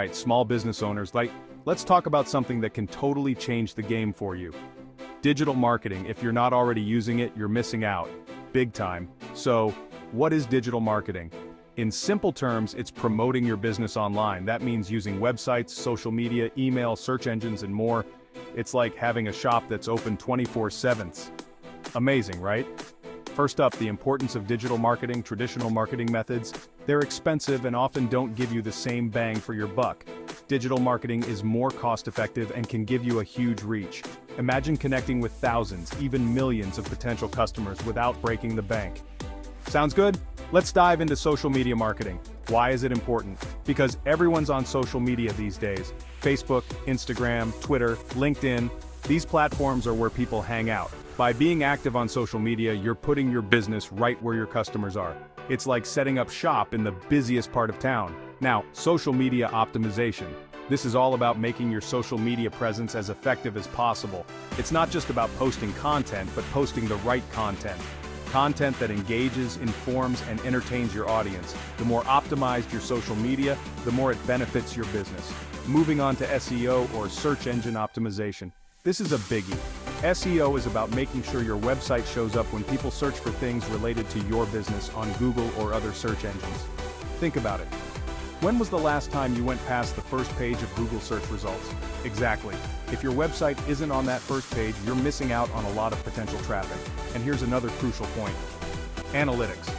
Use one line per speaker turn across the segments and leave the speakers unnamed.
right, small business owners, let's talk about something that can totally change the game for you. Digital marketing. If you're not already using it, you're missing out. Big time. So, what is digital marketing? In simple terms, it's promoting your business online. That means using websites, social media, email, search engines, and more. It's like having a shop that's open 24/7. Amazing, right? First up, the importance of digital marketing. Traditional marketing methods, they're expensive and often don't give you the same bang for your buck. Digital marketing is more cost-effective and can give you a huge reach. Imagine connecting with thousands, even millions of potential customers without breaking the bank. Sounds good? Let's dive into social media marketing. Why is it important? Because everyone's on social media these days. Facebook, Instagram, Twitter, LinkedIn. These platforms are where people hang out. By being active on social media, you're putting your business right where your customers are. It's like setting up shop in the busiest part of town. Now, social media optimization. This is all about making your social media presence as effective as possible. It's not just about posting content, but posting the right content. Content that engages, informs, and entertains your audience. The more optimized your social media, the more it benefits your business. Moving on to SEO, or search engine optimization. This is a biggie. SEO is about making sure your website shows up when people search for things related to your business on Google or other search engines. Think about it. When was the last time you went past the first page of Google search results? Exactly. If your website isn't on that first page, you're missing out on a lot of potential traffic. And here's another crucial point. Analytics.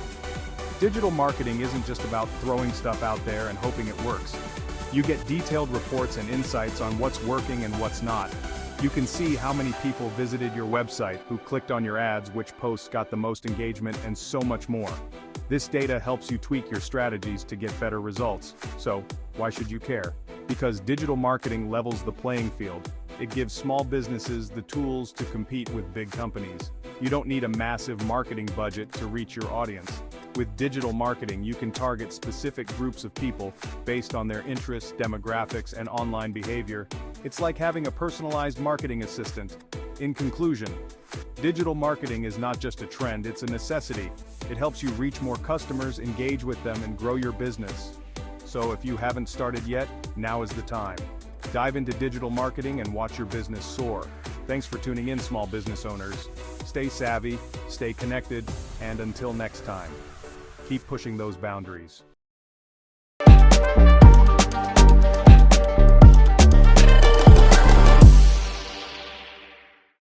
Digital marketing isn't just about throwing stuff out there and hoping it works. You get detailed reports and insights on what's working and what's not. You can see how many people visited your website, who clicked on your ads, which posts got the most engagement, and so much more. This data helps you tweak your strategies to get better results. So, why should you care? Because digital marketing levels the playing field. It gives small businesses the tools to compete with big companies. You don't need a massive marketing budget to reach your audience. With digital marketing, you can target specific groups of people based on their interests, demographics, and online behavior. It's like having a personalized marketing assistant. In conclusion, digital marketing is not just a trend, it's a necessity. It helps you reach more customers, engage with them, and grow your business. So if you haven't started yet, now is the time. Dive into digital marketing and watch your business soar. Thanks for tuning in, small business owners. Stay savvy, stay connected, and until next time, keep pushing those boundaries.